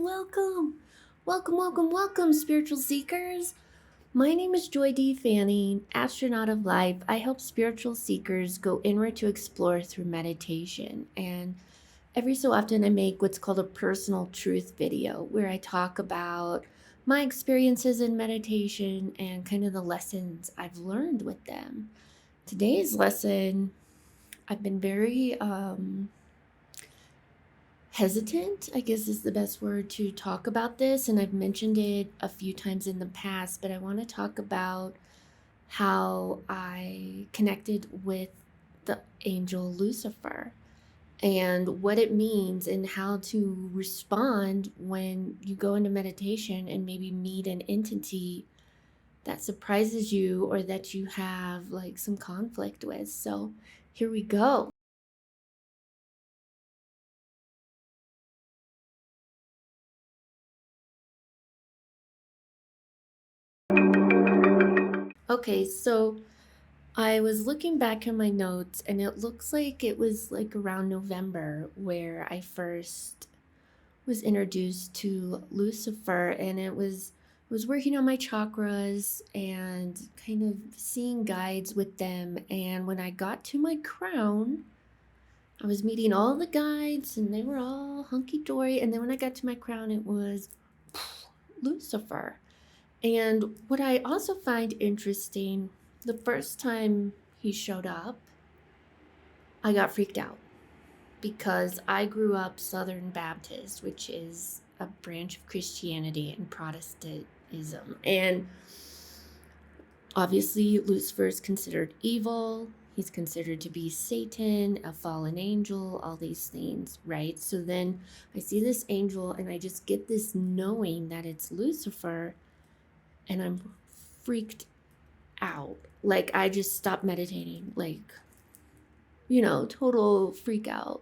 welcome. Welcome, spiritual seekers. My name is Joy D. Fanning, Astronaut of Life. I help spiritual seekers go inward to explore through meditation. And every so often, I make what's called a personal truth video where I talk about my experiences in meditation and kind of the lessons I've learned with them. Today's lesson, I've been very hesitant, I guess is the best word, to talk about this, and I've mentioned it a few times in the past, but I want to talk about how I connected with the angel Lucifer and what it means and how to respond when you go into meditation and maybe meet an entity that surprises you or that you have like some conflict with. So here we go. Okay, so I was looking back in my notes and it looks like it was like around November where I first was introduced to Lucifer, and it was working on my chakras and kind of seeing guides with them. And when I got to my crown, I was meeting all the guides and they were all hunky dory, and then when I got to my crown it was Lucifer. And what I also find interesting, the first time he showed up, I got freaked out because I grew up Southern Baptist, which is a branch of Christianity and Protestantism. And obviously, Lucifer is considered evil. He's considered to be Satan, a fallen angel, all these things, right? So then I see this angel and I just get this knowing that it's Lucifer, and I'm freaked out. Like I just stopped meditating, like, total freak out.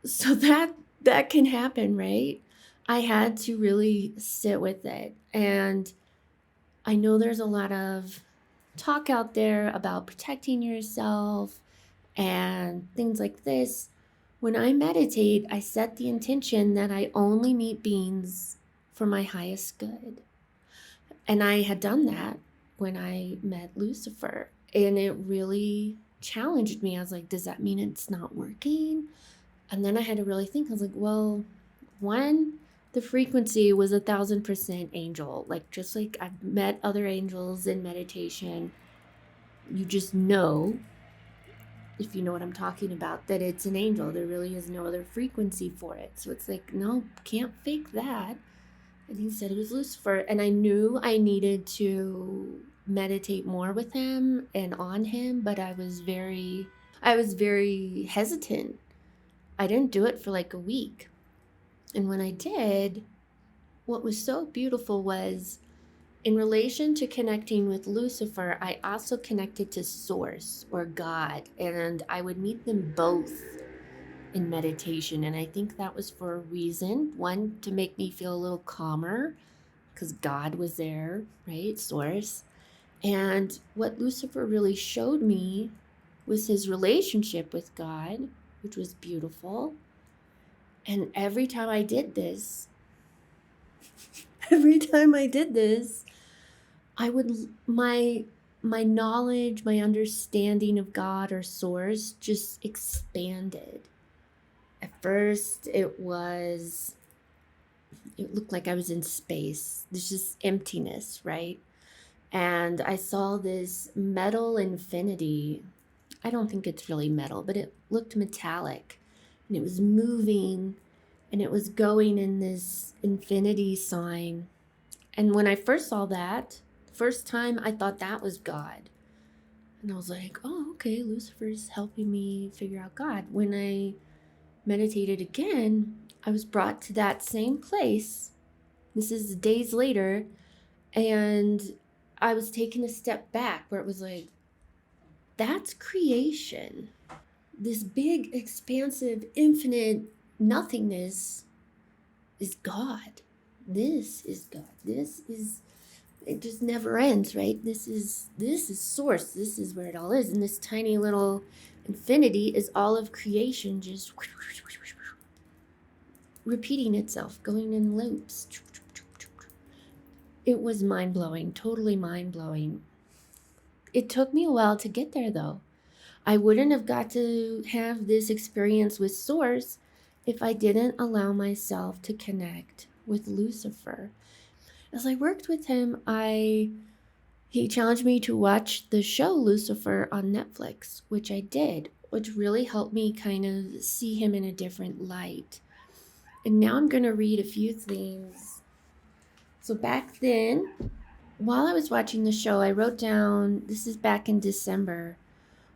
So that can happen, right? I had to really sit with it. And I know there's a lot of talk out there about protecting yourself and things like this. When I meditate, I set the intention that I only meet beings for my highest good. And I had done that when I met Lucifer, and it really challenged me. I was like, does that mean it's not working? And then I had to really think. I was like, well, one, the frequency was 1,000% angel. Like, just like I've met other angels in meditation, you just know, if you know what I'm talking about, that it's an angel. There really is no other frequency for it. So it's like, no, can't fake that. And he said it was Lucifer. And I knew I needed to meditate more with him and on him, but I was very hesitant. I didn't do it for like a week. And when I did, what was so beautiful was, in relation to connecting with Lucifer, I also connected to Source or God, and I would meet them both in meditation. And I think that was for a reason. One, to make me feel a little calmer because God was there, right? Source. And what Lucifer really showed me was his relationship with God, which was beautiful. And every time I did this, I would, my knowledge, my understanding of God or Source just expanded. At first, it looked like I was in space. There's just emptiness, right? And I saw this metal infinity. I don't think it's really metal, but it looked metallic. And it was moving, and it was going in this infinity sign. And when I first saw that, the first time, I thought that was God. And I was like, oh, okay, Lucifer's helping me figure out God. When I meditated again, I was brought to that same place. This is days later, and I was taken a step back where it was like, that's creation. This big, expansive, infinite nothingness is God. This is God. It just never ends, right? This is Source. This is where it all is. And this tiny little infinity is all of creation, just repeating itself, going in loops. It was mind-blowing, totally mind-blowing. It took me a while to get there though. I wouldn't have got to have this experience with Source if I didn't allow myself to connect with Lucifer. As I worked with him, he challenged me to watch the show Lucifer on Netflix, which I did, which really helped me kind of see him in a different light. And now I'm going to read a few things. So back then, while I was watching the show, I wrote down, this is back in December,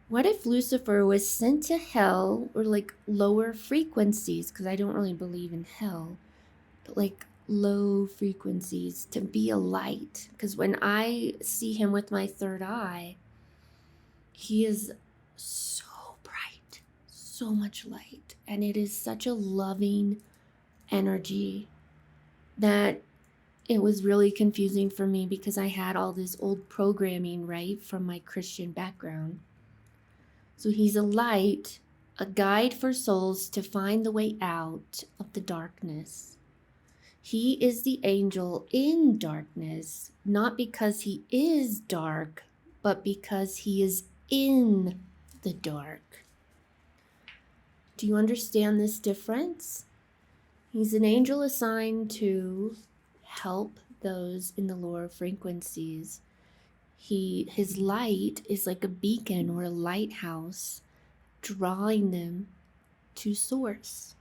what if Lucifer was sent to hell, or like lower frequencies, because I don't really believe in hell, but like low frequencies, to be a light? Because when I see him with my third eye, he is so bright, so much light, and it is such a loving energy that it was really confusing for me, because I had all this old programming, right, from my Christian background. So he's a light, a guide for souls to find the way out of the darkness. He is the angel in darkness, not because he is dark, but because he is in the dark. Do you understand this difference? He's an angel assigned to help those in the lower frequencies. His light is like a beacon or a lighthouse, drawing them to source.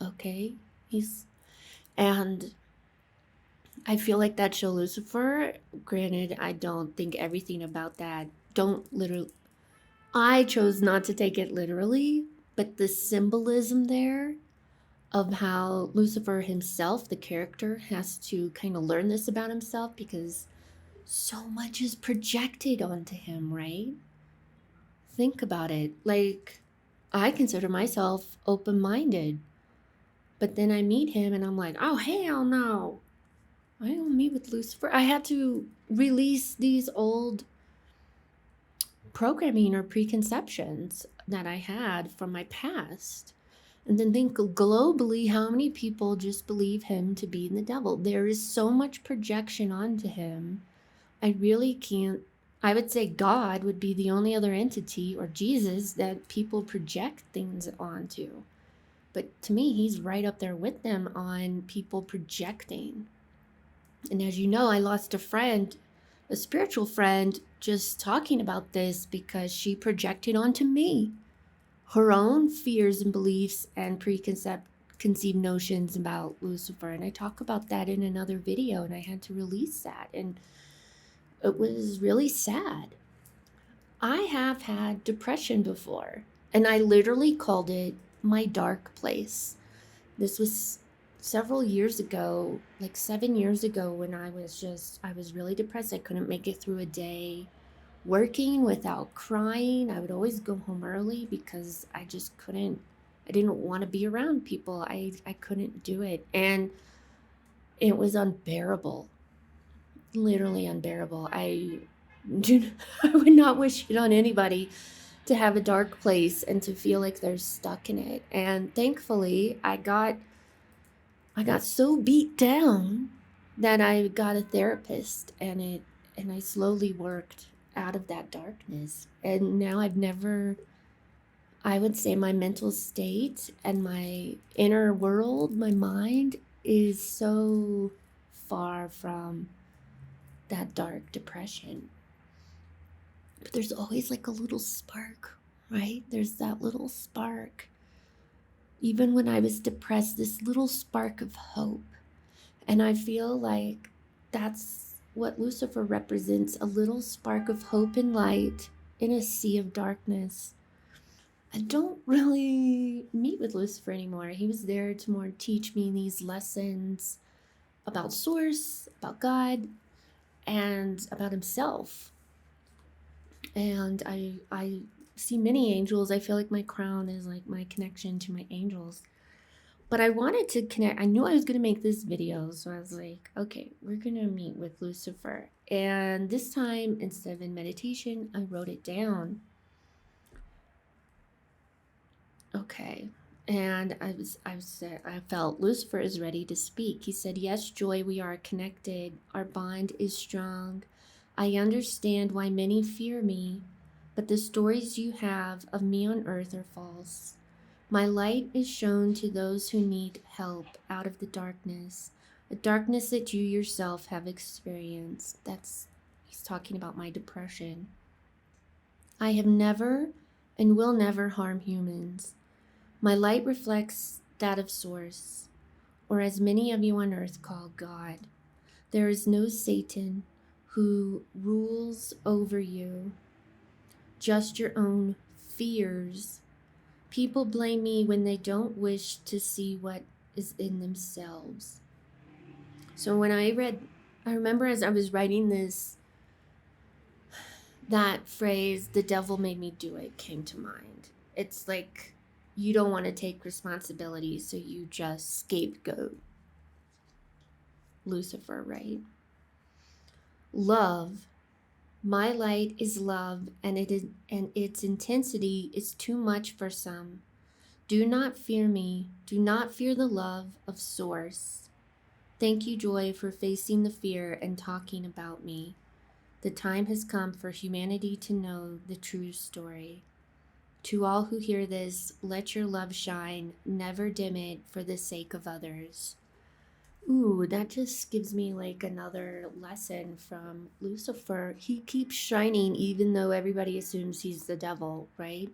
Okay? And I feel like that show Lucifer, granted, I don't think everything about that, I chose not to take it literally, but the symbolism there of how Lucifer himself, the character, has to kind of learn this about himself, because so much is projected onto him, right? Think about it. Like, I consider myself open-minded, but then I meet him and I'm like, oh, hell no. I don't meet with Lucifer. I had to release these old programming or preconceptions that I had from my past. And then think globally how many people just believe him to be the devil. There is so much projection onto him. I really can't. I would say God would be the only other entity, or Jesus, that people project things onto. But to me, he's right up there with them on people projecting. And as you know, I lost a friend, a spiritual friend, just talking about this, because she projected onto me her own fears and beliefs and conceived notions about Lucifer. And I talk about that in another video, and I had to release that. And it was really sad. I have had depression before, and I literally called it my dark place. This was several years ago, like 7 years ago, when I was really depressed. I couldn't make it through a day working without crying. I would always go home early because I didn't want to be around people. I couldn't do it. And it was unbearable, literally unbearable. I would not wish it on anybody to have a dark place and to feel like they're stuck in it. And thankfully, I got so beat down that I got a therapist, and I slowly worked out of that darkness. And now I would say my mental state and my inner world, my mind, is so far from that dark depression. But there's always like a little spark, right? There's that little spark. Even when I was depressed, this little spark of hope. And I feel like that's what Lucifer represents, a little spark of hope and light in a sea of darkness. I don't really meet with Lucifer anymore. He was there to more teach me these lessons about Source, about God, and about himself. And I see many angels. I feel like my crown is like my connection to my angels. But I wanted to connect. I knew I was going to make this video, so I was like, okay, we're going to meet with Lucifer. And this time, instead of in meditation, I wrote it down. Okay. And I felt Lucifer is ready to speak. He said, "Yes, Joy, we are connected. Our bond is strong. I understand why many fear me, but the stories you have of me on earth are false. My light is shown to those who need help out of the darkness, a darkness that you yourself have experienced." He's talking about my depression. "I have never and will never harm humans. My light reflects that of Source, or as many of you on earth call God. There is no Satan who rules over you, just your own fears. People blame me when they don't wish to see what is in themselves." So when I remember as I was writing this, that phrase, "the devil made me do it," came to mind. It's like you don't want to take responsibility, so you just scapegoat Lucifer, right? Love. My light is love, and its intensity is too much for some. Do not fear me. Do not fear the love of Source. Thank you, Joy, for facing the fear and talking about me. The time has come for humanity to know the true story. To all who hear this, let your love shine. Never dim it for the sake of others. Ooh, that just gives me like another lesson from Lucifer. He keeps shining even though everybody assumes he's the devil, right?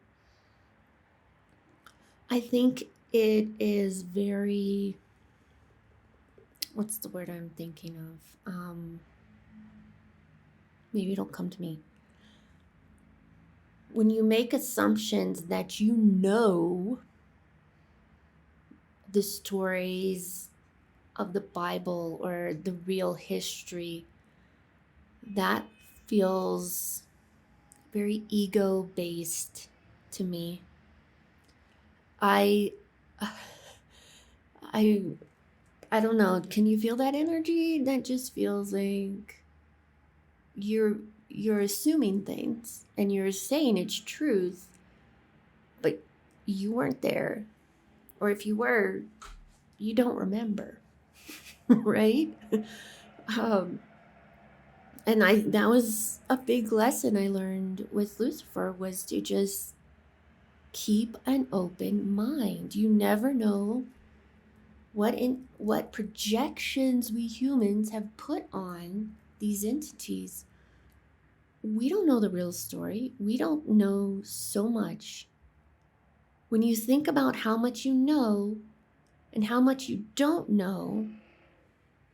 I think it is very, what's the word I'm thinking of? Maybe it'll come to me. When you make assumptions that you know the stories of the Bible or the real history, that feels very ego-based to me. I I I don't know. Can you feel that energy? That just feels like you're assuming things and you're saying it's truth, but you weren't there. Or if you were, you don't remember. Right? Um and that was a big lesson I learned with Lucifer, was to just keep an open mind. You never know what projections we humans have put on these entities. We don't know the real story. We don't know so much. When you think about how much you know and how much you don't know,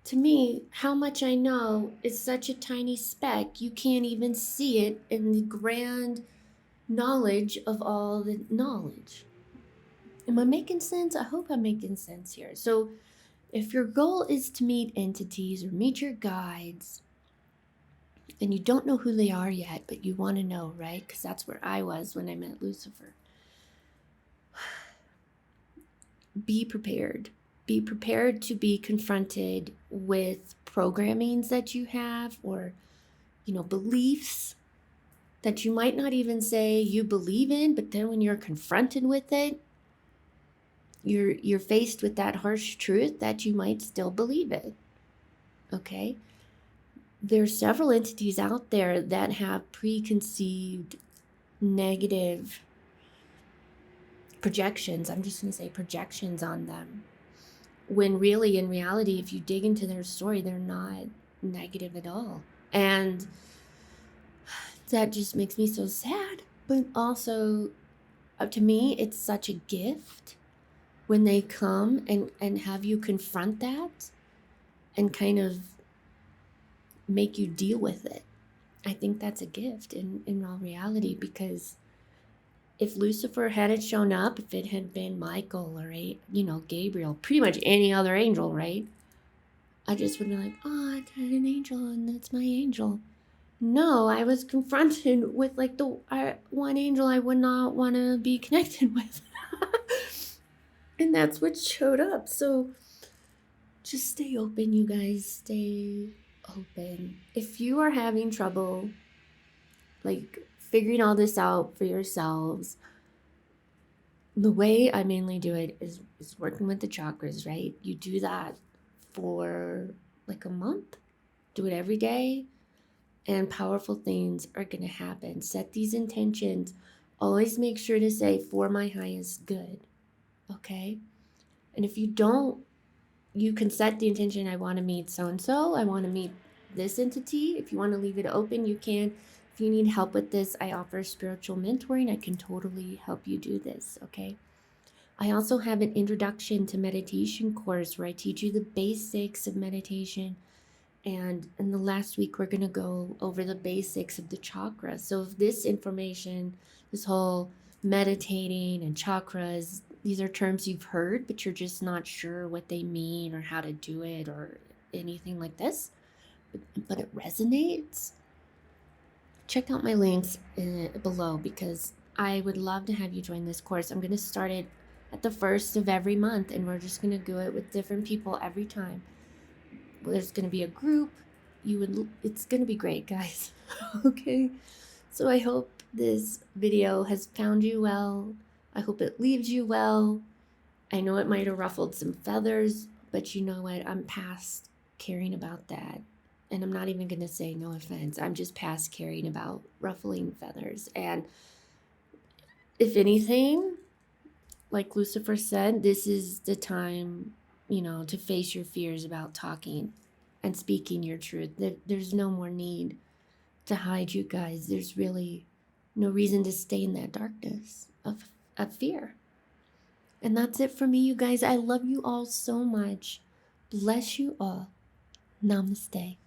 to me, how much I know is such a tiny speck, you can't even see it in the grand knowledge of all the knowledge. Am I making sense? I hope I'm making sense here. So if your goal is to meet entities or meet your guides, and you don't know who they are yet, but you want to know, right? Because that's where I was when I met Lucifer. Be prepared. Be prepared to be confronted with programmings that you have, or, beliefs that you might not even say you believe in, but then when you're confronted with it, you're faced with that harsh truth that you might still believe it. Okay? There's several entities out there that have preconceived negative projections. I'm just going to say projections on them. When really, in reality, if you dig into their story, they're not negative at all. And that just makes me so sad. But also, to me, it's such a gift when they come and have you confront that and kind of make you deal with it. I think that's a gift in all reality, because if Lucifer hadn't shown up, if it had been Michael or Gabriel, pretty much any other angel, right? I just would be like, oh, I got an angel and that's my angel. No, I was confronted with like the one angel I would not want to be connected with. And that's what showed up. So just stay open, you guys. Stay open. If you are having trouble like figuring all this out for yourselves, The way I mainly do it is working with the chakras, right? You do that for like a month, do it every day, and powerful things are going to happen. Set these intentions. Always make sure to say, for my highest good, okay? And if you don't, you can set the intention, I want to meet so and so, I want to meet this entity. If you want to leave it open, you can. If you need help with this, I offer spiritual mentoring. I can totally help you do this, okay? I also have an introduction to meditation course where I teach you the basics of meditation. And in the last week, we're going to go over the basics of the chakras. So if this information, this whole meditating and chakras, these are terms you've heard, but you're just not sure what they mean or how to do it or anything like this, but it resonates, check out my links below, because I would love to have you join this course. I'm going to start it at the first of every month, and we're just going to do it with different people every time. There's going to be a group. It's going to be great, guys. Okay. So I hope this video has found you well. I hope it leaves you well. I know it might have ruffled some feathers, but you know what? I'm past caring about that. And I'm not even going to say no offense. I'm just past caring about ruffling feathers. And if anything, like Lucifer said, this is the time, to face your fears about talking and speaking your truth. There's no more need to hide, you guys. There's really no reason to stay in that darkness of fear. And that's it for me, you guys. I love you all so much. Bless you all. Namaste.